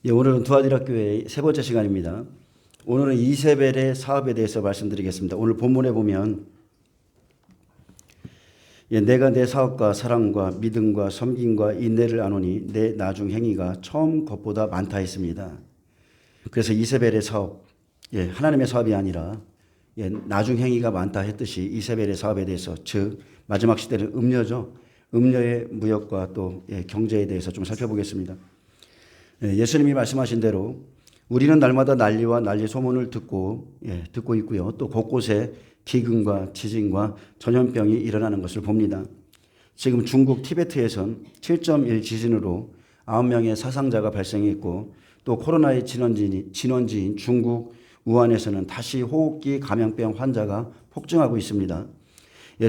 예, 오늘은 두아디락교회의 세 번째 시간입니다. 오늘은 이세벨의 사업에 대해서 말씀드리겠습니다. 오늘 본문에 보면 내가 내 사업과 사랑과 믿음과 섬김과 인내를 아노니 내 나중 행위가 처음 것보다 많다 했습니다. 그래서 이세벨의 사업, 하나님의 사업이 아니라 나중 행위가 많다 했듯이 이세벨의 사업에 대해서, 즉 마지막 시대는 음료죠. 음료의 무역과 또 경제에 대해서 좀 살펴보겠습니다. 예수님이 말씀하신 대로 우리는 날마다 난리와 난리 소문을 듣고 있고요. 또 곳곳에 기근과 지진과 전염병이 일어나는 것을 봅니다. 지금 중국 티베트에선 7.1 지진으로 9명의 사상자가 발생했고, 또 코로나의 진원지인 중국 우한에서는 다시 호흡기 감염병 환자가 폭증하고 있습니다.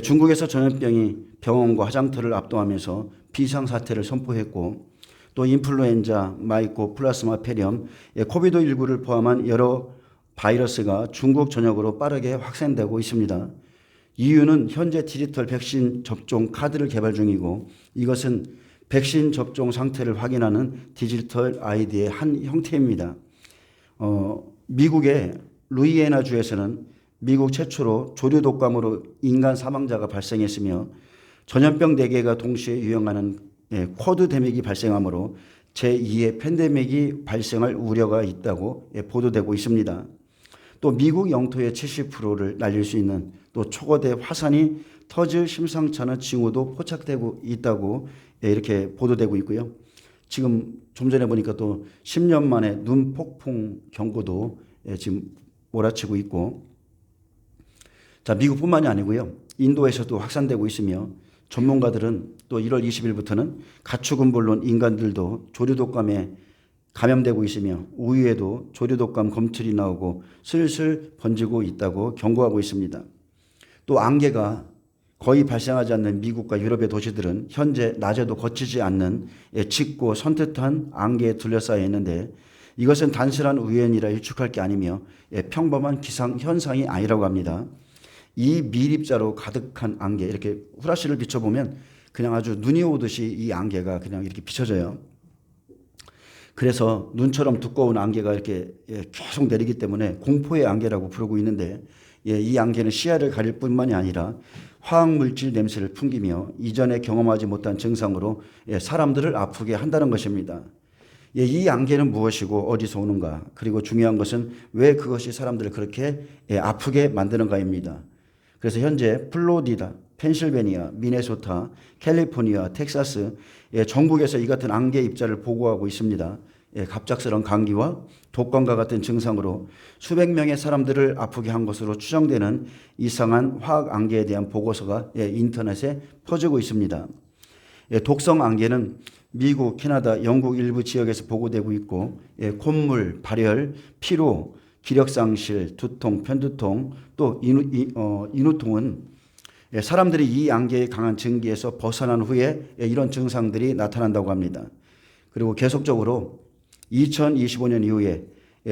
중국에서 전염병이 병원과 화장터를 압도하면서 비상사태를 선포했고, 또 인플루엔자, 마이코 플라스마 폐렴, 코비드19를 포함한 여러 바이러스가 중국 전역으로 빠르게 확산되고 있습니다. 이유는 현재 디지털 백신 접종 카드를 개발 중이고, 이것은 백신 접종 상태를 확인하는 디지털 아이디의 한 형태입니다. 미국의 루이애나주에서는 미국 최초로 조류 독감으로 인간 사망자가 발생했으며, 전염병 4개가 동시에 유행하는 쿼드 데믹이 발생하므로 제2의 팬데믹이 발생할 우려가 있다고 보도되고 있습니다. 또 미국 영토의 70%를 날릴 수 있는 또 초거대 화산이 터질 심상치 않은 징후도 포착되고 있다고 이렇게 보도되고 있고요. 지금 좀 전에 보니까 또 10년 만에 눈 폭풍 경고도 지금 몰아치고 있고, 자, 미국뿐만이 아니고요. 인도에서도 확산되고 있으며, 전문가들은 또 1월 20일부터는 가축은 물론 인간들도 조류독감에 감염되고 있으며, 우유에도 조류독감 검출이 나오고 슬슬 번지고 있다고 경고하고 있습니다. 또 안개가 거의 발생하지 않는 미국과 유럽의 도시들은 현재 낮에도 거치지 않는 짙고 선뜻한 안개에 둘러싸여 있는데, 이것은 단순한 우연이라 일축할 게 아니며 평범한 기상 현상이 아니라고 합니다. 이 밀입자로 가득한 안개, 이렇게 후라시를 비춰보면 그냥 아주 눈이 오듯이 이 안개가 그냥 이렇게 비춰져요. 그래서 눈처럼 두꺼운 안개가 이렇게 계속 내리기 때문에 공포의 안개라고 부르고 있는데, 이 안개는 시야를 가릴 뿐만이 아니라 화학물질 냄새를 풍기며 이전에 경험하지 못한 증상으로 사람들을 아프게 한다는 것입니다. 이 안개는 무엇이고 어디서 오는가, 그리고 중요한 것은 왜 그것이 사람들을 그렇게 아프게 만드는가입니다. 그래서 현재 플로리다, 펜실베니아, 미네소타, 캘리포니아, 텍사스 전국에서 이 같은 안개 입자를 보고하고 있습니다. 갑작스러운 감기와 독감과 같은 증상으로 수백 명의 사람들을 아프게 한 것으로 추정되는 이상한 화학 안개에 대한 보고서가 인터넷에 퍼지고 있습니다. 독성 안개는 미국, 캐나다, 영국 일부 지역에서 보고되고 있고, 콧물, 발열, 피로, 기력상실, 두통, 편두통, 또 인후통은 사람들이 이 안개의 강한 증기에서 벗어난 후에 이런 증상들이 나타난다고 합니다. 그리고 계속적으로 2025년 이후에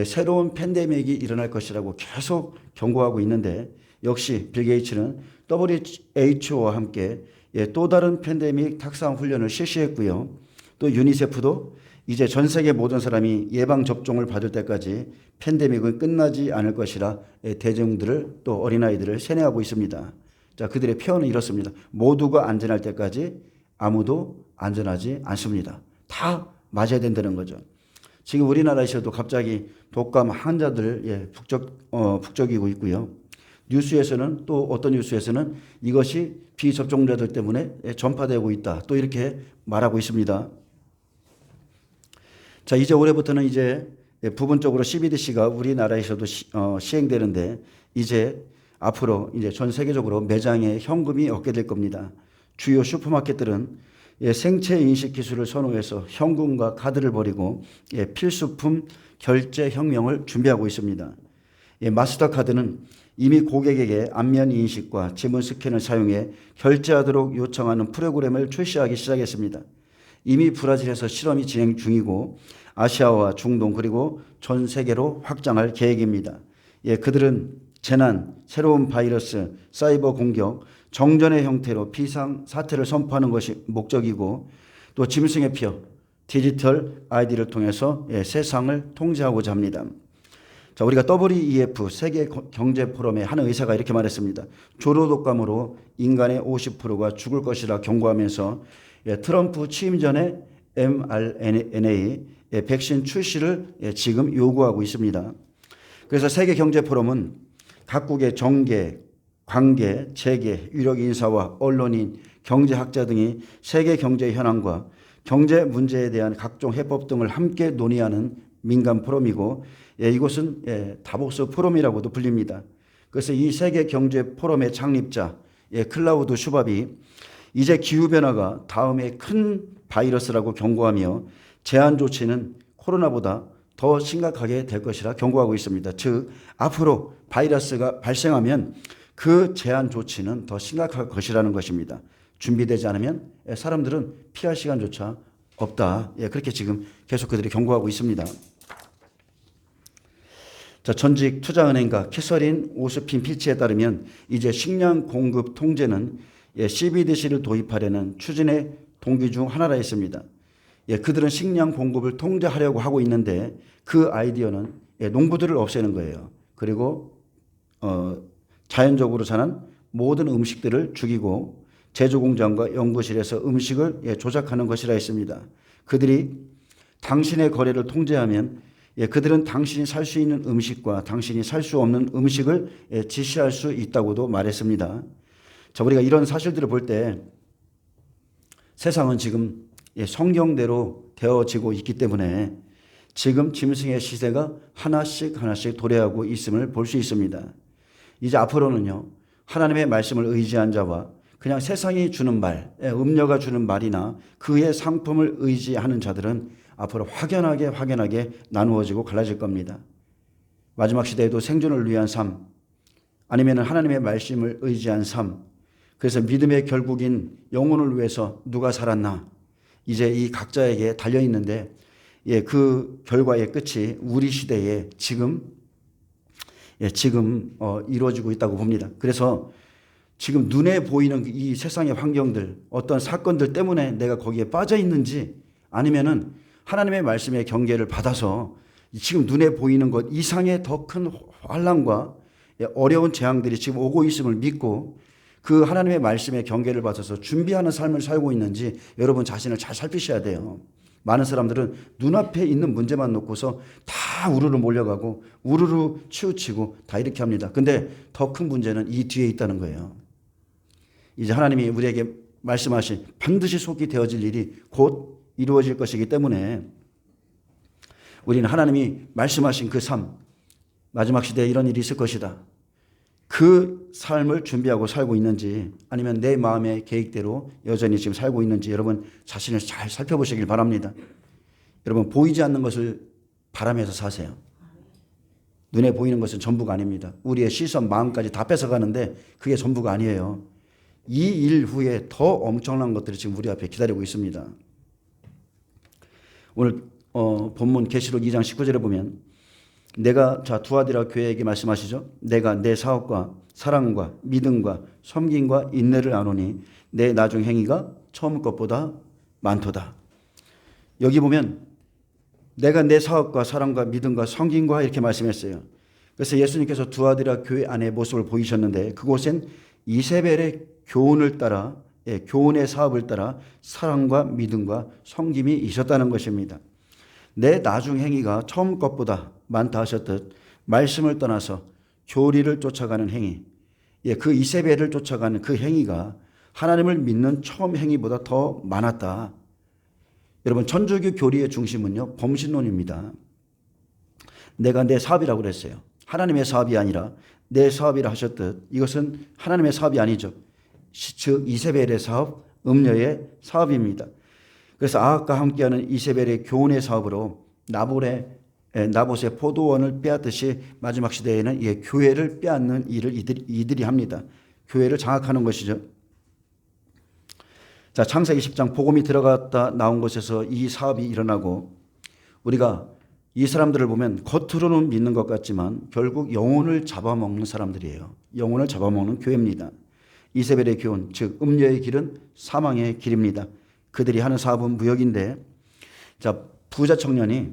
새로운 팬데믹이 일어날 것이라고 계속 경고하고 있는데, 역시 빌 게이츠는 WHO와 함께 또 다른 팬데믹 탁상 훈련을 실시했고요. 또 유니세프도 이제 전 세계 모든 사람이 예방접종을 받을 때까지 팬데믹은 끝나지 않을 것이라 대중들을, 또 어린아이들을 세뇌하고 있습니다. 자, 그들의 표현은 이렇습니다. 모두가 안전할 때까지 아무도 안전하지 않습니다. 다 맞아야 된다는 거죠. 지금 우리나라에서도 갑자기 독감 환자들 북적이고 있고요. 뉴스에서는, 또 어떤 뉴스에서는 이것이 비접종자들 때문에 전파되고 있다, 또 이렇게 말하고 있습니다. 자, 이제 올해부터는 이제 부분적으로 CBDC가 우리나라에서도 시행되는데, 이제 앞으로 이제 전 세계적으로 매장에 현금이 없게 될 겁니다. 주요 슈퍼마켓들은 생체 인식 기술을 선호해서 현금과 카드를 버리고 필수품 결제 혁명을 준비하고 있습니다. 마스터카드는 이미 고객에게 안면 인식과 지문 스캔을 사용해 결제하도록 요청하는 프로그램을 출시하기 시작했습니다. 이미 브라질에서 실험이 진행 중이고, 아시아와 중동 그리고 전 세계로 확장할 계획입니다. 그들은 재난, 새로운 바이러스, 사이버 공격, 정전의 형태로 비상 사태를 선포하는 것이 목적이고, 또 짐승의 표, 디지털 아이디를 통해서 세상을 통제하고자 합니다. 자, 우리가 WEF 세계 경제 포럼의 한 의사가 이렇게 말했습니다. 조류 독감으로 인간의 50%가 죽을 것이라 경고하면서 트럼프 취임 전에 mRNA 백신 출시를 지금 요구하고 있습니다. 그래서 세계 경제 포럼은 각국의 정계, 관계, 재계, 유력 인사와 언론인, 경제학자 등이 세계 경제 현황과 경제 문제에 대한 각종 해법 등을 함께 논의하는 민간 포럼이고, 이곳은 다보스 포럼이라고도 불립니다. 그래서 이 세계 경제 포럼의 창립자 클라우드 슈밥이 이제 기후변화가 다음에 큰 바이러스라고 경고하며 제한 조치는 코로나보다 더 심각하게 될 것이라 경고하고 있습니다. 즉 앞으로 바이러스가 발생하면 그 제한 조치는 더 심각할 것이라는 것입니다. 준비되지 않으면 사람들은 피할 시간조차 없다. 그렇게 지금 계속 그들이 경고하고 있습니다. 자, 전직 투자은행가 캐서린 오스핀 필치에 따르면 이제 식량 공급 통제는 CBDC를 도입하려는 추진의 동기 중 하나라 했습니다. 그들은 식량 공급을 통제하려고 하고 있는데 그 아이디어는 농부들을 없애는 거예요. 그리고 자연적으로 자란 모든 음식들을 죽이고 제조공장과 연구실에서 음식을 조작하는 것이라 했습니다. 그들이 당신의 거래를 통제하면 그들은 당신이 살 수 있는 음식과 당신이 살 수 없는 음식을 지시할 수 있다고도 말했습니다. 자, 우리가 이런 사실들을 볼 때 세상은 지금 성경대로 되어지고 있기 때문에 지금 짐승의 시대가 하나씩 도래하고 있음을 볼 수 있습니다. 이제 앞으로는요, 하나님의 말씀을 의지한 자와 그냥 세상이 주는 말, 음료가 주는 말이나 그의 상품을 의지하는 자들은 앞으로 확연하게 나누어지고 갈라질 겁니다. 마지막 시대에도 생존을 위한 삶, 아니면 하나님의 말씀을 의지한 삶, 그래서 믿음의 결국인 영혼을 위해서 누가 살았나, 이제 이 각자에게 달려있는데 그 결과의 끝이 우리 시대에 지금 이루어지고 있다고 봅니다. 그래서 지금 눈에 보이는 이 세상의 환경들, 어떤 사건들 때문에 내가 거기에 빠져 있는지, 아니면은 하나님의 말씀의 경계를 받아서 지금 눈에 보이는 것 이상의 더 큰 환난과 어려운 재앙들이 지금 오고 있음을 믿고 그 하나님의 말씀의 경계를 받아서 준비하는 삶을 살고 있는지 여러분 자신을 잘 살피셔야 돼요. 많은 사람들은 눈앞에 있는 문제만 놓고서 다 우르르 몰려가고 우르르 치우치고 다 이렇게 합니다. 근데 더 큰 문제는 이 뒤에 있다는 거예요. 이제 하나님이 우리에게 말씀하신 반드시 속히 되어질 일이 곧 이루어질 것이기 때문에 우리는 하나님이 말씀하신 그 삶, 마지막 시대에 이런 일이 있을 것이다, 그 삶을 준비하고 살고 있는지, 아니면 내 마음의 계획대로 여전히 지금 살고 있는지 여러분 자신을 잘 살펴보시길 바랍니다. 여러분, 보이지 않는 것을 바라면서 사세요. 눈에 보이는 것은 전부가 아닙니다. 우리의 시선, 마음까지 다 뺏어가는데 그게 전부가 아니에요. 이 일 후에 더 엄청난 것들이 지금 우리 앞에 기다리고 있습니다. 오늘 본문 계시록 2장 19절에 보면 내가, 자, 두아디라 교회에게 말씀하시죠. 내가 내 사업과 사랑과 믿음과 섬김과 인내를 아노니 내 나중 행위가 처음 것보다 많도다. 여기 보면 내가 내 사업과 사랑과 믿음과 섬김과 이렇게 말씀했어요. 그래서 예수님께서 두아디라 교회 안의 모습을 보이셨는데 그곳엔 이세벨의 교훈을 따라, 교훈의 사업을 따라 사랑과 믿음과 섬김이 있었다는 것입니다. 내 나중 행위가 처음 것보다 많다 하셨듯 말씀을 떠나서 교리를 쫓아가는 행위, 그 이세벨을 쫓아가는 그 행위가 하나님을 믿는 처음 행위보다 더 많았다. 여러분, 천주교 교리의 중심은요, 범신론입니다. 내가 내 사업이라고 그랬어요. 하나님의 사업이 아니라 내 사업이라 하셨듯 이것은 하나님의 사업이 아니죠. 즉 이세벨의 사업, 음녀의 사업입니다. 그래서 아합과 함께하는 이세벨의 교훈의 사업으로 나봇의 포도원을 빼앗듯이 마지막 시대에는 교회를 빼앗는 일을 이들이 합니다. 교회를 장악하는 것이죠. 자, 창세기 10장 복음이 들어갔다 나온 곳에서 이 사업이 일어나고, 우리가 이 사람들을 보면 겉으로는 믿는 것 같지만 결국 영혼을 잡아먹는 사람들이에요. 영혼을 잡아먹는 교회입니다. 이세벨의 교훈, 즉 음녀의 길은 사망의 길입니다. 그들이 하는 사업은 무역인데 자, 부자 청년이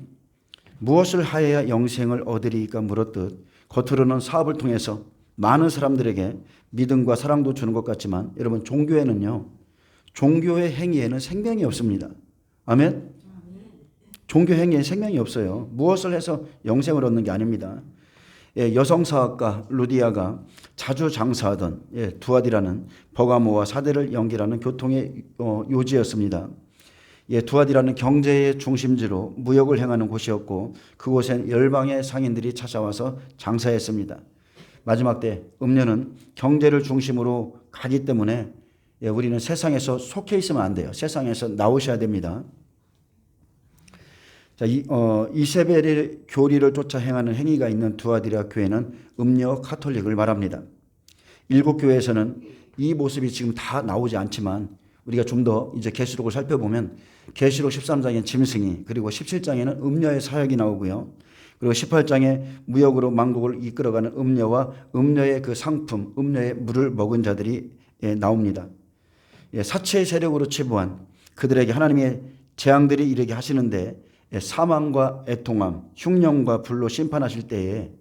무엇을 하여야 영생을 얻으리까 물었듯 겉으로는 사업을 통해서 많은 사람들에게 믿음과 사랑도 주는 것 같지만 여러분 종교에는요. 종교의 행위에는 생명이 없습니다. 아멘? 종교 행위에 생명이 없어요. 무엇을 해서 영생을 얻는 게 아닙니다. 여성 사학가 루디아가 자주 장사하던 두아디라는 버가모와 사대를 연결하는 교통의 요지였습니다. 두아디라는 경제의 중심지로 무역을 행하는 곳이었고 그곳엔 열방의 상인들이 찾아와서 장사했습니다. 마지막 때 음료는 경제를 중심으로 가기 때문에 우리는 세상에서 속해 있으면 안 돼요. 세상에서 나오셔야 됩니다. 자, 이세벨의 교리를 쫓아 행하는 행위가 있는 두아디라 교회는 음료 카톨릭을 말합니다. 일곱 교회에서는 이 모습이 지금 다 나오지 않지만 우리가 좀 더 이제 계시록을 살펴보면 계시록 13장엔 짐승이 그리고 17장에는 음료의 사역이 나오고요. 그리고 18장에 무역으로 만국을 이끌어가는 음료와 음료의 그 상품, 음료의 물을 먹은 자들이 나옵니다. 사체의 세력으로 치부한 그들에게 하나님의 재앙들이 이르게 하시는데 사망과 애통함, 흉령과 불로 심판하실 때에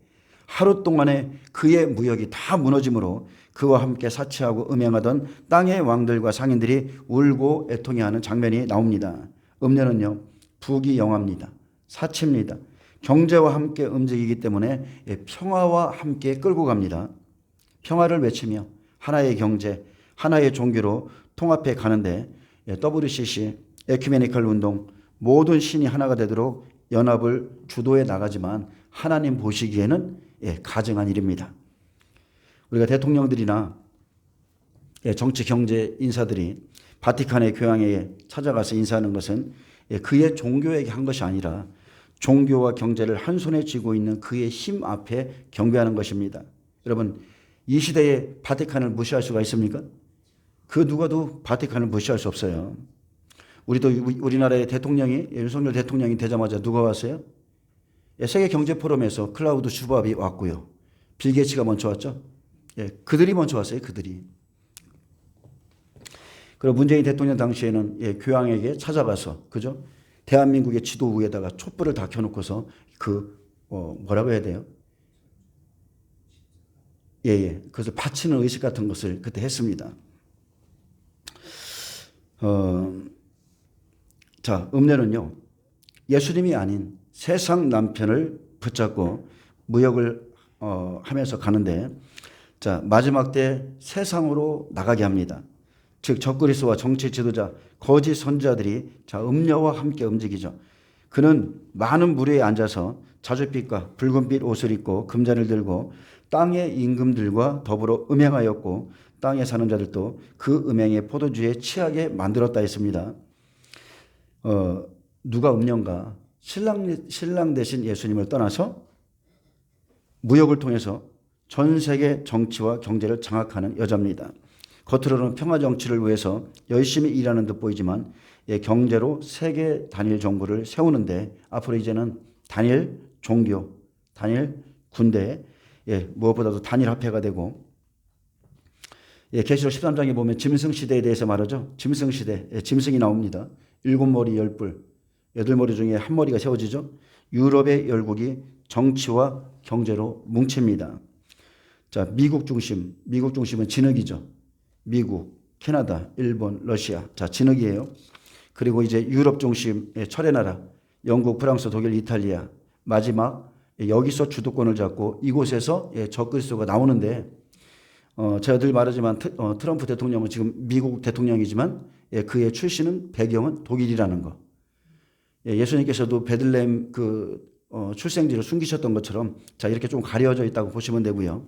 하루 동안에 그의 무역이 다 무너짐으로 그와 함께 사치하고 음행하던 땅의 왕들과 상인들이 울고 애통해하는 장면이 나옵니다. 음료는요 부귀영화입니다. 사치입니다. 경제와 함께 움직이기 때문에 평화와 함께 끌고 갑니다. 평화를 외치며 하나의 경제, 하나의 종교로 통합해 가는데 WCC, 에큐메니컬 운동, 모든 신이 하나가 되도록 연합을 주도해 나가지만 하나님 보시기에는 가증한 일입니다. 우리가 대통령들이나 정치 경제 인사들이 바티칸의 교황에게 찾아가서 인사하는 것은 그의 종교에게 한 것이 아니라 종교와 경제를 한 손에 쥐고 있는 그의 힘 앞에 경배하는 것입니다. 여러분 이 시대에 바티칸을 무시할 수가 있습니까? 그 누가도 바티칸을 무시할 수 없어요. 우리도 우리나라의 대통령이 윤석열 대통령이 되자마자 누가 왔어요? 세계 경제 포럼에서 클라우드 슈밥이 왔고요. 빌 게이츠가 먼저 왔죠. 그들이 먼저 왔어요. 그들이. 그리고 문재인 대통령 당시에는 교황에게 찾아가서 그죠? 대한민국의 지도 위에다가 촛불을 다 켜놓고서 뭐라고 해야 돼요? 그것을 바치는 의식 같은 것을 그때 했습니다. 자, 음료는요, 예수님이 아닌 세상 남편을 붙잡고 무역을 하면서 가는데, 자, 마지막 때 세상으로 나가게 합니다. 즉, 적그리스도와 정치 지도자, 거짓 선지자들이 자, 음료와 함께 움직이죠. 그는 많은 무리에 앉아서 자줏빛과 붉은빛 옷을 입고 금잔을 들고 땅의 임금들과 더불어 음행하였고 땅에 사는 자들도 그 음행의 포도주에 취하게 만들었다 했습니다. 누가 음녀인가? 신랑 대신 예수님을 떠나서 무역을 통해서 전 세계 정치와 경제를 장악하는 여자입니다. 겉으로는 평화 정치를 위해서 열심히 일하는 듯 보이지만 경제로 세계 단일 정부를 세우는데 앞으로 이제는 단일 종교, 단일 군대, 무엇보다도 단일 화폐가 되고 계시록 13장에 보면 짐승 시대에 대해서 말하죠. 짐승 시대, 짐승이 나옵니다. 7머리 10뿔, 8머리 중에 한 머리가 세워지죠. 유럽의 열국이 정치와 경제로 뭉칩니다. 자, 미국은 진흙이죠. 미국, 캐나다, 일본, 러시아. 자, 진흙이에요. 그리고 이제 유럽 중심의 철의 나라, 영국, 프랑스, 독일, 이탈리아. 마지막 여기서 주도권을 잡고 이곳에서 적그리스도가 나오는데 제가 늘 말하지만 트럼프 대통령은 지금 미국 대통령이지만 그의 출신은 배경은 독일이라는 거. 예수님께서도 베들레헴 출생지를 숨기셨던 것처럼 자 이렇게 좀 가려져 있다고 보시면 되고요.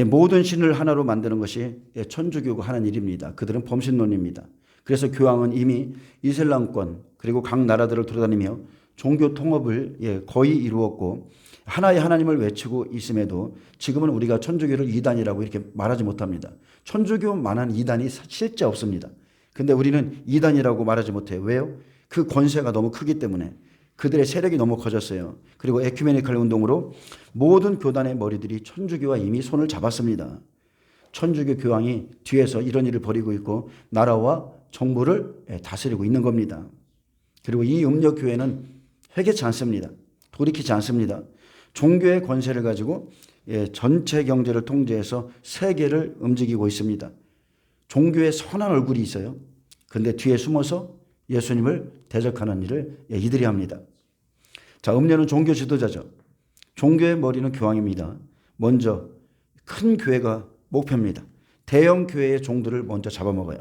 모든 신을 하나로 만드는 것이 천주교가 하는 일입니다. 그들은 범신론입니다. 그래서 교황은 이미 이슬람권 그리고 각 나라들을 돌아다니며 종교 통합을 거의 이루었고 하나의 하나님을 외치고 있음에도 지금은 우리가 천주교를 이단이라고 이렇게 말하지 못합니다. 천주교만한 이단이 실제 없습니다. 근데 우리는 이단이라고 말하지 못해요. 왜요? 그 권세가 너무 크기 때문에 그들의 세력이 너무 커졌어요. 그리고 에큐메니컬 운동으로 모든 교단의 머리들이 천주교와 이미 손을 잡았습니다. 천주교 교황이 뒤에서 이런 일을 벌이고 있고 나라와 정부를 다스리고 있는 겁니다. 그리고 이 음력교회는 회개치 않습니다. 돌이키지 않습니다. 종교의 권세를 가지고 전체 경제를 통제해서 세계를 움직이고 있습니다. 종교의 선한 얼굴이 있어요. 그런데 뒤에 숨어서 예수님을 대적하는 일을 이들이 합니다. 자, 음료는 종교 지도자죠. 종교의 머리는 교황입니다. 먼저 큰 교회가 목표입니다. 대형 교회의 종들을 먼저 잡아먹어요.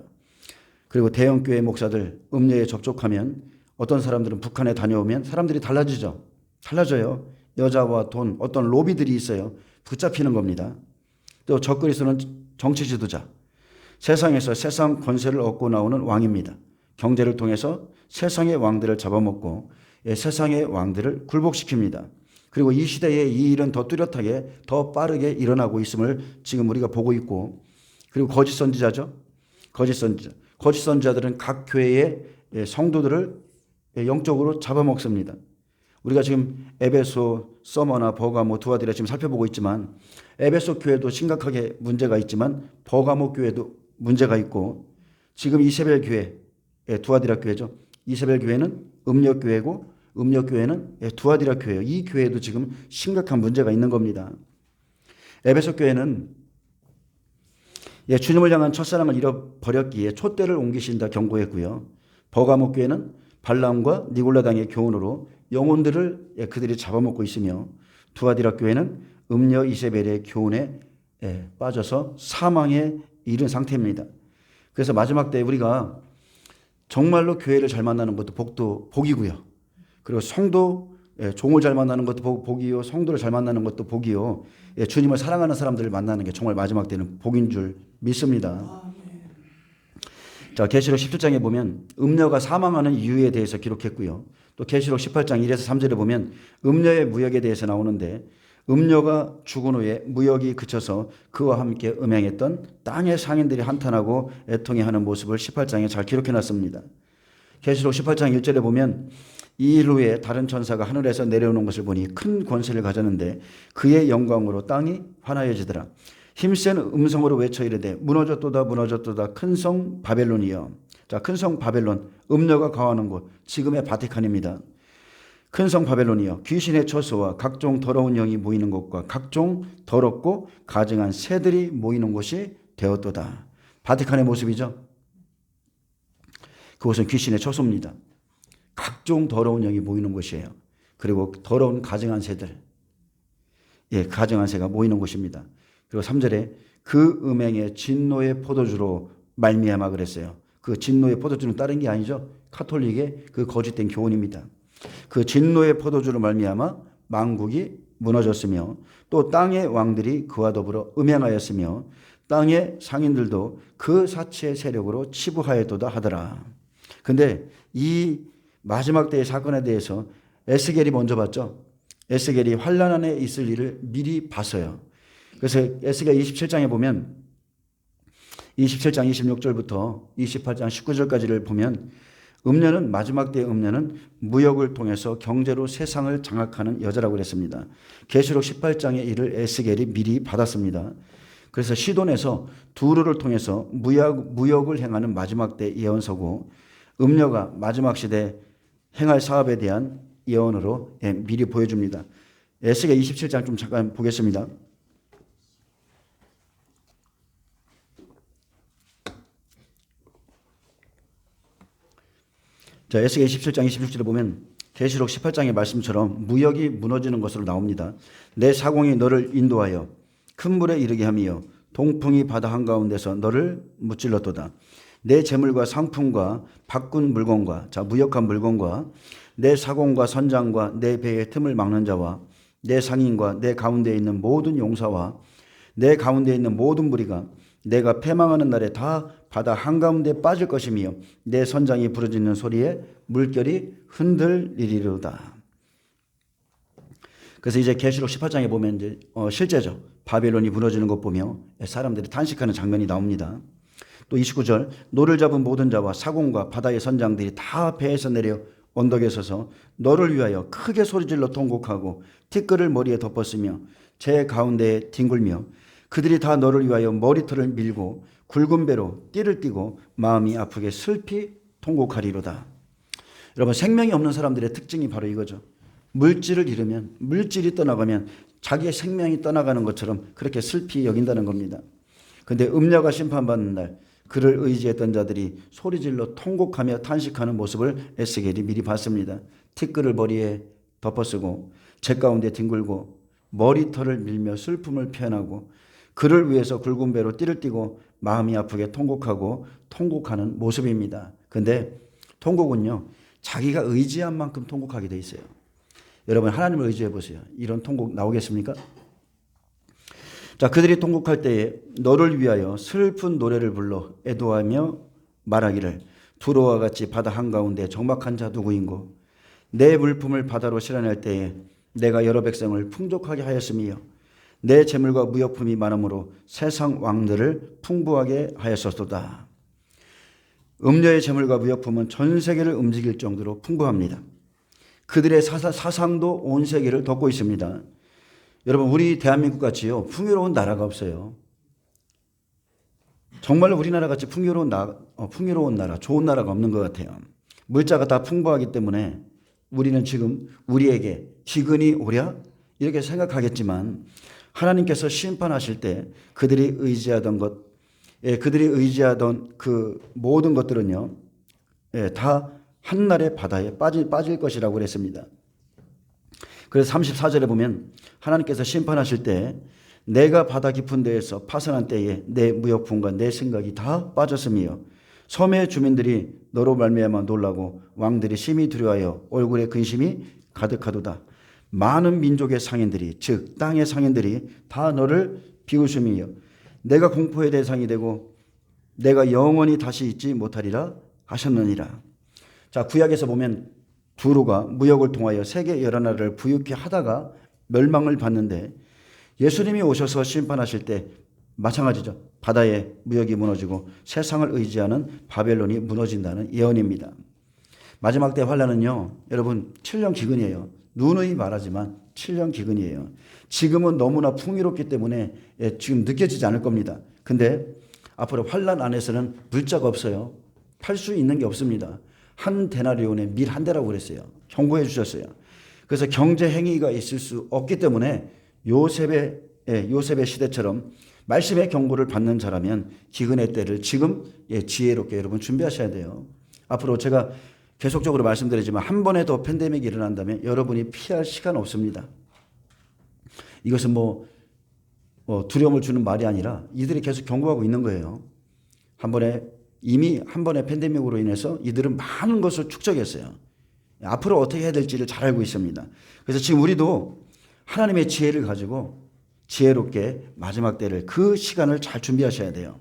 그리고 대형 교회 목사들 음료에 접촉하면 어떤 사람들은 북한에 다녀오면 사람들이 달라지죠. 달라져요. 여자와 돈, 어떤 로비들이 있어요. 붙잡히는 겁니다. 또 적그리스도는 정치 지도자. 세상에서 세상 권세를 얻고 나오는 왕입니다. 경제를 통해서 세상의 왕들을 잡아먹고 세상의 왕들을 굴복시킵니다. 그리고 이 시대에 이 일은 더 뚜렷하게 더 빠르게 일어나고 있음을 지금 우리가 보고 있고, 그리고 거짓 선지자죠. 거짓 선지자. 거짓 선지자들은 각 교회의 성도들을 영적으로 잡아먹습니다. 우리가 지금 에베소, 서머나 버가모, 두아디라 지금 살펴보고 있지만 에베소 교회도 심각하게 문제가 있지만 버가모 교회도 문제가 있고, 지금 이세벨 교회, 두아디라 교회죠. 이세벨 교회는 음력 교회고 음력 교회는 두아디라 교회예요. 이 교회도 지금 심각한 문제가 있는 겁니다. 에베소 교회는 주님을 향한 첫사랑을 잃어버렸기에 촛대를 옮기신다 경고했고요. 버가모 교회는 발람과 니골라당의 교훈으로 영혼들을 그들이 잡아먹고 있으며, 두아디라 교회는 음녀 이세벨의 교훈에 빠져서 사망에 이른 상태입니다. 그래서 마지막 때 우리가 정말로 교회를 잘 만나는 것도 복이고요. 그리고 성도, 종을 잘 만나는 것도 복이요. 성도를 잘 만나는 것도 복이요. 주님을 사랑하는 사람들을 만나는 게 정말 마지막 때는 복인 줄 믿습니다. 자, 계시록 17장에 보면 음녀가 사망하는 이유에 대해서 기록했고요. 또 계시록 18장 1에서 3절에 보면 음녀의 무역에 대해서 나오는데, 음녀가 죽은 후에 무역이 그쳐서 그와 함께 음행했던 땅의 상인들이 한탄하고 애통해하는 모습을 18장에 잘 기록해놨습니다. 계시록 18장 1절에 보면 이 일 후에 다른 천사가 하늘에서 내려오는 것을 보니 큰 권세를 가졌는데 그의 영광으로 땅이 환하여지더라. 힘센 음성으로 외쳐 이르되 무너졌도다 무너졌도다 큰 성 바벨론이여. 자, 큰 성 바벨론, 음녀가 거하는 곳, 지금의 바티칸입니다. 큰 성 바벨론이여, 귀신의 처소와 각종 더러운 영이 모이는 곳과 각종 더럽고 가증한 새들이 모이는 곳이 되었도다. 바티칸의 모습이죠. 그곳은 귀신의 처소입니다. 각종 더러운 영이 모이는 곳이에요. 그리고 더러운 가증한 새들, 가증한 새가 모이는 곳입니다. 그리고 3절에 그 음행의 진노의 포도주로 말미암아 그랬어요. 그 진노의 포도주는 다른 게 아니죠. 카톨릭의 그 거짓된 교훈입니다. 그 진노의 포도주로 말미암아 만국이 무너졌으며 또 땅의 왕들이 그와 더불어 음행하였으며 땅의 상인들도 그 사치의 세력으로 치부하였도다 하더라. 근데 이 마지막 때의 사건에 대해서 에스겔이 먼저 봤죠. 에스겔이 환난 안에 있을 일을 미리 봤어요. 그래서 에스겔 27장에 보면 27장 26절부터 28장 19절까지를 보면 음녀는, 마지막 때의 음녀는 무역을 통해서 경제로 세상을 장악하는 여자라고 그랬습니다. 계시록 18장의 일을 에스겔이 미리 받았습니다. 그래서 시돈에서 두루를 통해서 무역을 행하는 마지막 때 예언서고, 음녀가 마지막 시대 행할 사업에 대한 예언으로 미리 보여줍니다. 에스겔 27장 좀 잠깐 보겠습니다. 자, 에스겔 27장 26절에 보면 계시록 18장의 말씀처럼 무역이 무너지는 것으로 나옵니다. 내 사공이 너를 인도하여 큰 물에 이르게 하며 동풍이 바다 한가운데서 너를 무찔렀도다. 내 재물과 상품과 바꾼 물건과, 자, 무역한 물건과 내 사공과 선장과 내 배의 틈을 막는 자와 내 상인과 내 가운데 있는 모든 용사와 내 가운데 있는 모든 무리가 내가 패망하는 날에 다 바다 한가운데 빠질 것이며 내 선장이 부르짖는 소리에 물결이 흔들리리로다. 그래서 이제 계시록 18장에 보면 이제 실제죠. 바벨론이 무너지는 것 보며 사람들이 탄식하는 장면이 나옵니다. 또 29절, 노를 잡은 모든 자와 사공과 바다의 선장들이 다 배에서 내려 언덕에 서서 너를 위하여 크게 소리질러 통곡하고 티끌을 머리에 덮었으며 제 가운데에 뒹굴며 그들이 다 너를 위하여 머리털을 밀고 굵은 배로 띠를 띠고 마음이 아프게 슬피 통곡하리로다. 여러분, 생명이 없는 사람들의 특징이 바로 이거죠. 물질을 잃으면, 물질이 떠나가면 자기의 생명이 떠나가는 것처럼 그렇게 슬피 여긴다는 겁니다. 그런데 음녀가 심판받는 날 그를 의지했던 자들이 소리질러 통곡하며 탄식하는 모습을 에스겔이 미리 봤습니다. 티끌을 머리에 덮어쓰고 재 가운데 뒹굴고 머리털을 밀며 슬픔을 표현하고 그를 위해서 굵은 배로 띠를 띠고 마음이 아프게 통곡하고 통곡하는 모습입니다. 그런데 통곡은요, 자기가 의지한 만큼 통곡하게 돼 있어요. 여러분, 하나님을 의지해 보세요. 이런 통곡 나오겠습니까? 자, 그들이 통곡할 때에 너를 위하여 슬픈 노래를 불러 애도하며 말하기를 두로와 같이 바다 한가운데 적막한 자 누구인고 내 물품을 바다로 실어낼 때에 내가 여러 백성을 풍족하게 하였으며 내 재물과 무역품이 많으므로 세상 왕들을 풍부하게 하였었도다. 음녀의 재물과 무역품은 전 세계를 움직일 정도로 풍부합니다. 그들의 사상도 온 세계를 덮고 있습니다. 여러분, 우리 대한민국 같이요, 풍요로운 나라가 없어요. 정말로 우리나라 같이 풍요로운 나라, 좋은 나라가 없는 것 같아요. 물자가 다 풍부하기 때문에 우리는 지금 우리에게 기근이 오랴? 이렇게 생각하겠지만 하나님께서 심판하실 때 그들이 의지하던 것, 그들이 의지하던 그 모든 것들은요, 다 한날의 바다에 빠질 것이라고 그랬습니다. 그래서 34절에 보면 하나님께서 심판하실 때 내가 바다 깊은 데에서 파선한 때에 내 무역품과 내 생각이 다 빠졌으며 섬의 주민들이 너로 말미암아 놀라고 왕들이 심히 두려워하여 얼굴에 근심이 가득하도다. 많은 민족의 상인들이 즉 땅의 상인들이 다 너를 비웃으며 내가 공포의 대상이 되고 내가 영원히 다시 잊지 못하리라 하셨느니라. 자, 구약에서 보면 두로가 무역을 통하여 세계 여러 나라를 부유케 하다가 멸망을 받는데 예수님이 오셔서 심판하실 때 마찬가지죠. 바다에 무역이 무너지고 세상을 의지하는 바벨론이 무너진다는 예언입니다. 마지막 때 환란은요, 여러분 7년 기근이에요. 누누이 말하지만 7년 기근이에요. 지금은 너무나 풍요롭기 때문에 지금 느껴지지 않을 겁니다. 근데 앞으로 환란 안에서는 물자가 없어요. 팔 수 있는 게 없습니다. 한 데나리온에 밀 한 대라고 그랬어요. 경고해 주셨어요. 그래서 경제 행위가 있을 수 없기 때문에 요셉의 시대처럼 말씀의 경고를 받는 자라면 기근의 때를 지금 지혜롭게 여러분 준비하셔야 돼요. 앞으로 제가 계속적으로 말씀드리지만 한 번에 더 팬데믹이 일어난다면 여러분이 피할 시간 없습니다. 이것은 두려움을 주는 말이 아니라 이들이 계속 경고하고 있는 거예요. 이미 한 번의 팬데믹으로 인해서 이들은 많은 것을 축적했어요. 앞으로 어떻게 해야 될지를 잘 알고 있습니다. 그래서 지금 우리도 하나님의 지혜를 가지고 지혜롭게 마지막 때를 그 시간을 잘 준비하셔야 돼요.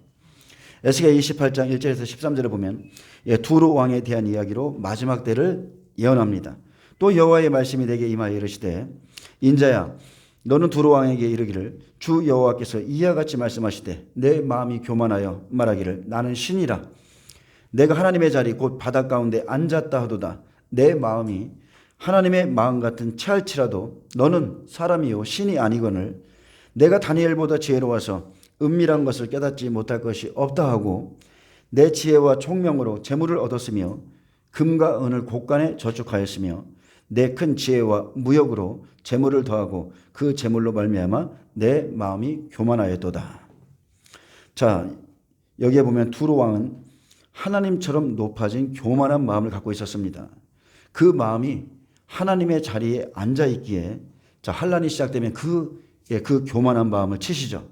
에스겔 28장 1절에서 13절에 보면 두로 왕에 대한 이야기로 마지막 때를 예언합니다. 또 여호와의 말씀이 내게 임하여 이르시되 인자야 너는 두로 왕에게 이르기를 주 여호와께서 이와 같이 말씀하시되 내 마음이 교만하여 말하기를 나는 신이라 내가 하나님의 자리 곧 바다 가운데 앉았다 하도다. 내 마음이 하나님의 마음 같은 채할지라도 너는 사람이요 신이 아니거늘 내가 다니엘보다 지혜로워서 은밀한 것을 깨닫지 못할 것이 없다 하고 내 지혜와 총명으로 재물을 얻었으며 금과 은을 곳간에 저축하였으며 내 큰 지혜와 무역으로 재물을 더하고 그 재물로 말미암아 내 마음이 교만하였도다. 자, 여기에 보면 두로 왕은 하나님처럼 높아진 교만한 마음을 갖고 있었습니다. 그 마음이 하나님의 자리에 앉아 있기에 환란이 시작되면 그 교만한 마음을 치시죠.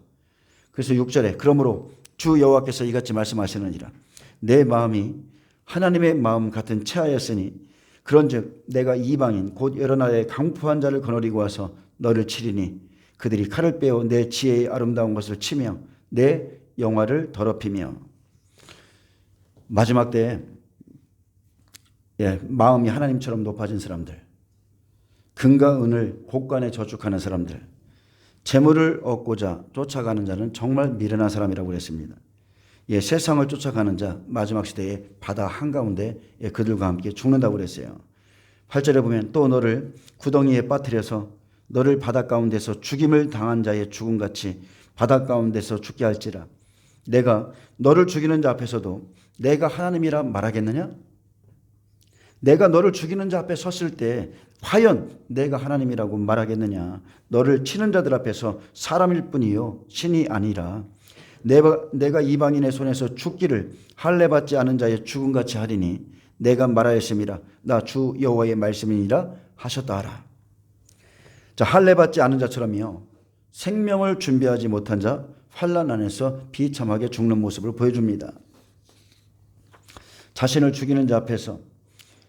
그래서 6절에 그러므로 주 여호와께서 이같이 말씀하시느니라 내 마음이 하나님의 마음 같은 채하였으니 그런즉 내가 이방인 곧 여러 나라의 강포한 자를 거느리고 와서 너를 치리니 그들이 칼을 빼어 내 지혜의 아름다운 것을 치며 내 영화를 더럽히며. 마지막 때에 마음이 하나님처럼 높아진 사람들, 금과 은을 곳간에 저축하는 사람들, 재물을 얻고자 쫓아가는 자는 정말 미련한 사람이라고 그랬습니다. 세상을 쫓아가는 자 마지막 시대에 바다 한가운데 그들과 함께 죽는다고 그랬어요. 8절에 보면 또 너를 구덩이에 빠뜨려서 너를 바다 가운데서 죽임을 당한 자의 죽음같이 바다 가운데서 죽게 할지라 내가 너를 죽이는 자 앞에서도 내가 하나님이라 말하겠느냐? 내가 너를 죽이는 자 앞에 섰을 때 과연 내가 하나님이라고 말하겠느냐. 너를 치는 자들 앞에서 사람일 뿐이요 신이 아니라 내가 이방인의 손에서 죽기를 할례 받지 않은 자의 죽음같이 하리니 내가 말하였음이라. 나 주 여호와의 말씀이니라 하셨다 하라. 자, 할례 받지 않은 자처럼요 생명을 준비하지 못한 자 환난 안에서 비참하게 죽는 모습을 보여줍니다. 자신을 죽이는 자 앞에서,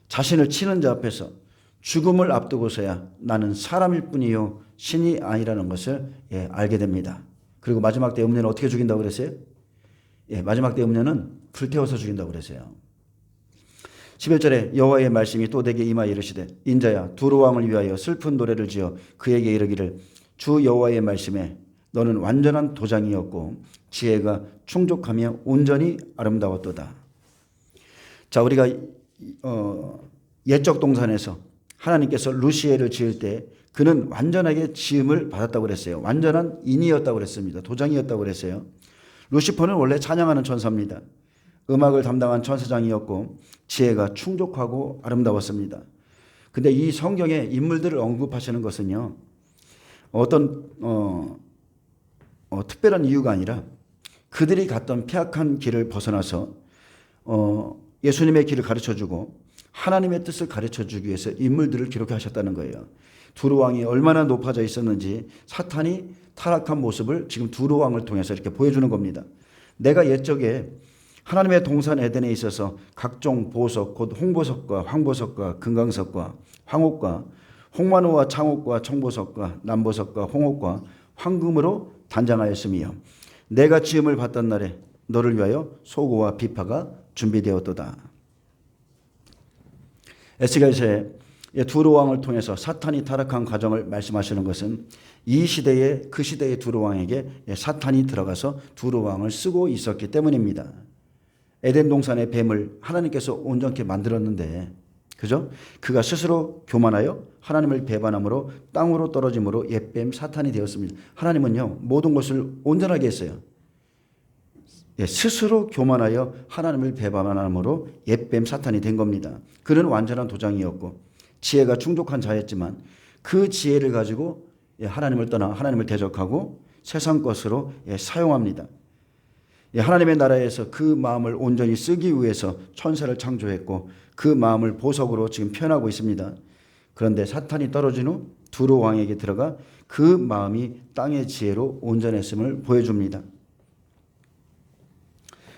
자신을 치는 자 앞에서 죽음을 앞두고서야 나는 사람일 뿐이요 신이 아니라는 것을 알게 됩니다. 그리고 마지막 때 음녀는 어떻게 죽인다고 그랬어요? 마지막 때 음녀는 불태워서 죽인다고 그랬어요. 11절에 여호와의 말씀이 또 내게 임하여 이르시되 인자야 두로 왕을 위하여 슬픈 노래를 지어 그에게 이르기를 주 여호와의 말씀에 너는 완전한 도장이었고 지혜가 충족하며 온전히 아름다웠도다. 자, 우리가 옛적 동산에서 하나님께서 루시엘을 지을 때 그는 완전하게 지음을 받았다고 그랬어요. 완전한 인이었다고 그랬습니다. 도장이었다고 그랬어요. 루시퍼는 원래 찬양하는 천사입니다. 음악을 담당한 천사장이었고 지혜가 충족하고 아름다웠습니다. 근데 이 성경의 인물들을 언급하시는 것은요 어떤 특별한 이유가 아니라 그들이 갔던 폐악한 길을 벗어나서 예수님의 길을 가르쳐주고 하나님의 뜻을 가르쳐주기 위해서 인물들을 기록하셨다는 거예요. 두로 왕이 얼마나 높아져 있었는지 사탄이 타락한 모습을 지금 두로 왕을 통해서 이렇게 보여주는 겁니다. 내가 옛적에 하나님의 동산 에덴에 있어서 각종 보석 곧 홍보석과 황보석과 금강석과 황옥과 홍만호와 창옥과 청보석과 남보석과 홍옥과 황금으로 단장하였으며 내가 지음을 받던 날에 너를 위하여 소고와 비파가 준비되었도다. 에스겔서에 두로 왕을 통해서 사탄이 타락한 과정을 말씀하시는 것은 이 시대에 그 시대의 두로 왕에게 사탄이 들어가서 두로 왕을 쓰고 있었기 때문입니다. 에덴 동산의 뱀을 하나님께서 온전케 만들었는데 그죠? 그가 스스로 교만하여 하나님을 배반함으로 땅으로 떨어짐으로 옛뱀 사탄이 되었습니다. 하나님은요 모든 것을 온전하게 했어요. 스스로 교만하여 하나님을 배반함으로 옛뱀 사탄이 된 겁니다. 그는 완전한 도장이었고 지혜가 충족한 자였지만 그 지혜를 가지고 하나님을 떠나 하나님을 대적하고 세상 것으로 사용합니다. 하나님의 나라에서 그 마음을 온전히 쓰기 위해서 천사를 창조했고 그 마음을 보석으로 지금 표현하고 있습니다. 그런데 사탄이 떨어진 후 두로 왕에게 들어가 그 마음이 땅의 지혜로 온전했음을 보여줍니다.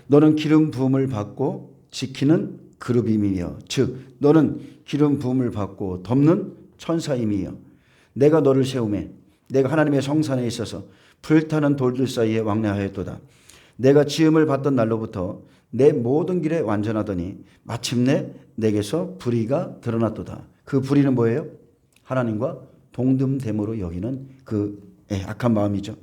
너는 기름 부음을 받고 지키는 그룹임이며 즉 너는 기름 부음을 받고 덮는 천사임이여 내가 너를 세우매 내가 하나님의 성산에 있어서 불타는 돌들 사이에 왕래하였도다. 내가 지음을 받던 날로부터 내 모든 길에 완전하더니 마침내 내게서 불의가 드러났도다. 그 불의는 뭐예요? 하나님과 동등됨으로 여기는 그 악한 마음이죠.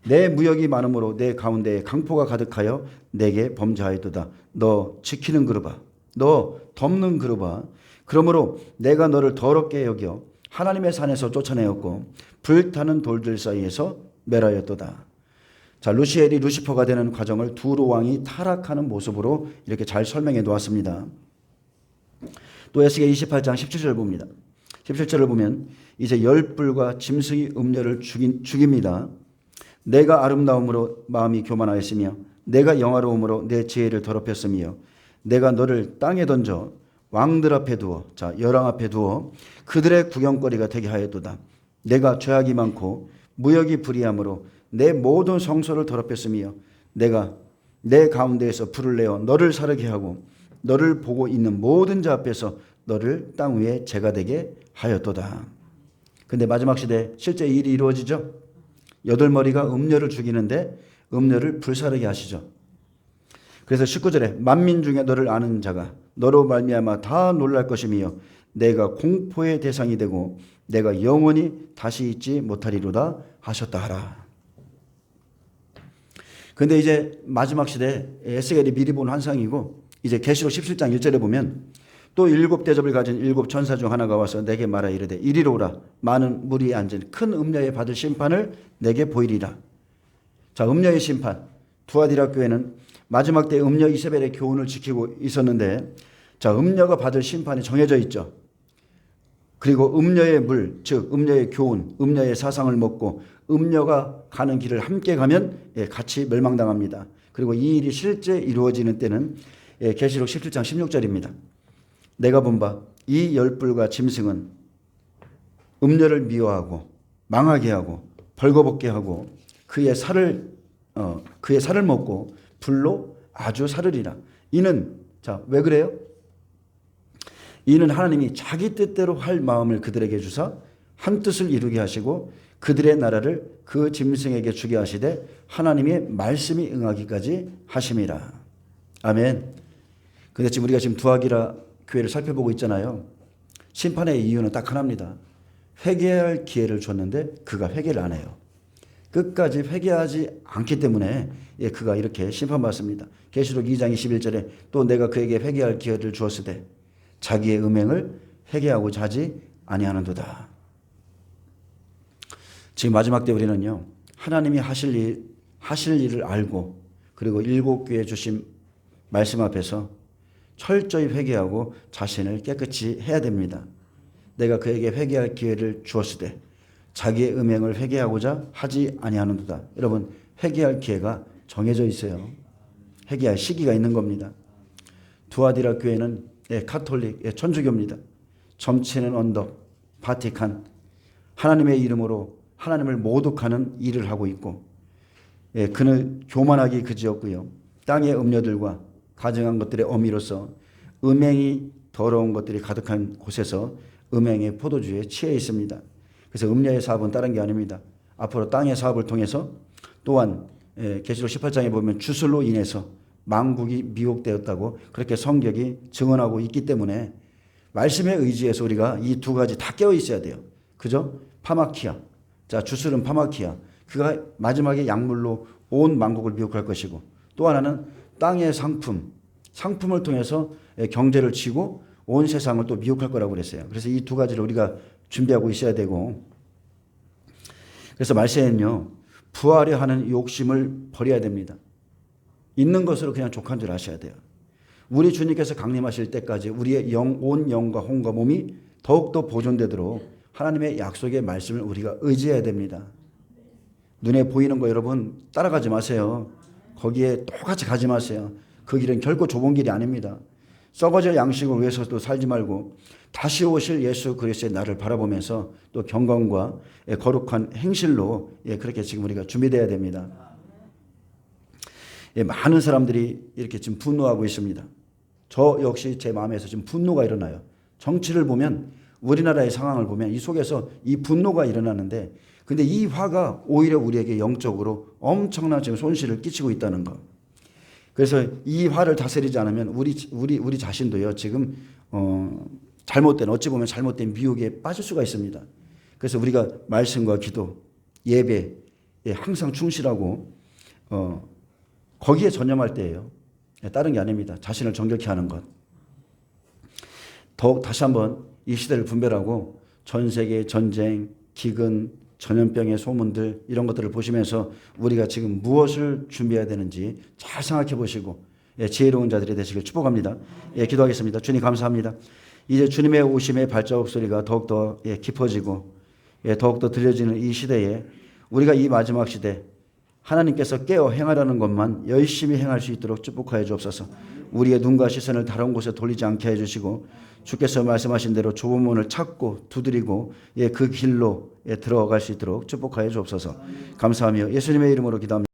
내 무역이 많음으로 내 가운데에 강포가 가득하여 내게 범죄하였도다. 너 지키는 그룹아, 너 덮는 그룹아. 그러므로 내가 너를 더럽게 여겨 하나님의 산에서 쫓아내었고 불타는 돌들 사이에서 멸하였도다. 자, 루시엘이 루시퍼가 되는 과정을 두로 왕이 타락하는 모습으로 이렇게 잘 설명해 놓았습니다. 또 에스겔 28장 17절 봅니다. 17절을 보면 이제 열불과 짐승이 음녀를 죽입니다. 내가 아름다움으로 마음이 교만하였으며 내가 영화로움으로 내 지혜를 더럽혔으며 내가 너를 땅에 던져 왕들 앞에 두어 자 열왕 앞에 두어 그들의 구경거리가 되게 하였도다. 내가 죄악이 많고 무역이 불의함으로 내 모든 성소를 더럽혔으며 내가 내 가운데에서 불을 내어 너를 사르게 하고 너를 보고 있는 모든 자 앞에서 너를 땅 위에 재가 되게 하였도다. 근데 마지막 시대 실제 일이 이루어지죠. 여덟 머리가 음녀를 죽이는데 음녀를 불사르게 하시죠. 그래서 19절에 만민 중에 너를 아는 자가 너로 말미암아 다 놀랄 것이며 내가 공포의 대상이 되고 내가 영원히 다시 잊지 못하리로다 하셨다 하라. 근데 이제 마지막 시대 에스겔이 미리 본 환상이고 이제 계시록 17장 1절에 보면 또 일곱 대접을 가진 일곱 천사 중 하나가 와서 내게 말하 이르되 이리로 오라. 많은 무리에 앉은 큰 음녀에 받을 심판을 내게 보이리라. 자, 음녀의 심판. 두아디라 교회는 마지막 때 음녀 이세벨의 교훈을 지키고 있었는데 자, 음녀가 받을 심판이 정해져 있죠. 그리고 음녀의 물, 즉 음녀의 교훈, 음녀의 사상을 먹고 음녀가 가는 길을 함께 가면 같이 멸망당합니다. 그리고 이 일이 실제 이루어지는 때는 계시록 17장 16절입니다. 내가 본 바 이 열불과 짐승은 음녀를 미워하고 망하게 하고 벌거벗게 하고 그의 살을 먹고 불로 아주 사르리라. 이는 자, 왜 그래요? 이는 하나님이 자기 뜻대로 할 마음을 그들에게 주사 한 뜻을 이루게 하시고 그들의 나라를 그 짐승에게 주게 하시되 하나님의 말씀이 응하기까지 하심이라. 아멘. 근데 지금 우리가 지금 두아기라 교회를 살펴보고 있잖아요. 심판의 이유는 딱 하나입니다. 회개할 기회를 줬는데 그가 회개를 안 해요. 끝까지 회개하지 않기 때문에 그가 이렇게 심판받습니다. 계시록 2장 21절에 또 내가 그에게 회개할 기회를 주었으되 자기의 음행을 회개하고자 하지 아니하는도다. 지금 마지막 때 우리는요, 하나님이 하실 일을 알고 그리고 일곱 교회 주신 말씀 앞에서 철저히 회개하고 자신을 깨끗이 해야 됩니다. 내가 그에게 회개할 기회를 주었으되 자기의 음행을 회개하고자 하지 아니하는도다. 여러분, 회개할 기회가 정해져 있어요. 회개할 시기가 있는 겁니다. 두아디라 교회는 카톨릭 천주교입니다. 점치는 언덕 바티칸 하나님의 이름으로 하나님을 모독하는 일을 하고 있고 그는 교만하기 그지없고요. 땅의 음녀들과 가증한 것들의 어미로서 음행이 더러운 것들이 가득한 곳에서 음행의 포도주에 취해 있습니다. 그래서 음녀의 사업은 다른 게 아닙니다. 앞으로 땅의 사업을 통해서 또한 계시록 18장에 보면 주술로 인해서 만국이 미혹되었다고 그렇게 성경이 증언하고 있기 때문에 말씀에 의지해서 우리가 이 두 가지 다 깨어 있어야 돼요. 그죠? 파마키아. 자, 주술은 파마키아. 그가 마지막에 약물로 온 만국을 미혹할 것이고 또 하나는 땅의 상품을 통해서 경제를 치고 온 세상을 또 미혹할 거라고 그랬어요. 그래서 이 두 가지를 우리가 준비하고 있어야 되고 그래서 말세에는요. 부하려 하는 욕심을 버려야 됩니다. 있는 것으로 그냥 족한 줄 아셔야 돼요. 우리 주님께서 강림하실 때까지 우리의 온 영과 혼과 몸이 더욱더 보존되도록 하나님의 약속의 말씀을 우리가 의지해야 됩니다. 눈에 보이는 거 여러분 따라가지 마세요. 거기에 똑같이 가지 마세요. 그 길은 결코 좁은 길이 아닙니다. 썩어질 양식을 위해서도 살지 말고 다시 오실 예수 그리스도의 나를 바라보면서 또 경건과 거룩한 행실로 그렇게 지금 우리가 준비되어야 됩니다. 많은 사람들이 이렇게 지금 분노하고 있습니다. 저 역시 제 마음에서 지금 분노가 일어나요. 정치를 보면 우리나라의 상황을 보면 이 속에서 이 분노가 일어나는데 근데 이 화가 오히려 우리에게 영적으로 엄청난 지금 손실을 끼치고 있다는 것. 그래서 이 화를 다스리지 않으면 우리 자신도요 지금 잘못된 어찌 보면 잘못된 미혹에 빠질 수가 있습니다. 그래서 우리가 말씀과 기도, 예배에 항상 충실하고 거기에 전념할 때예요. 다른 게 아닙니다. 자신을 정결케 하는 것. 더욱 다시 한번 이 시대를 분별하고 전 세계 전쟁, 기근, 전염병의 소문들 이런 것들을 보시면서 우리가 지금 무엇을 준비해야 되는지 잘 생각해 보시고 지혜로운 자들이 되시길 축복합니다. 기도하겠습니다. 주님 감사합니다. 이제 주님의 오심의 발자국 소리가 더욱더 깊어지고 더욱더 들려지는 이 시대에 우리가 이 마지막 시대 하나님께서 깨어 행하라는 것만 열심히 행할 수 있도록 축복하여 주옵소서. 우리의 눈과 시선을 다른 곳에 돌리지 않게 해주시고 주께서 말씀하신 대로 좁은 문을 찾고 두드리고 그 길로 들어갈 수 있도록 축복하여 주옵소서. 감사하며 예수님의 이름으로 기도합니다.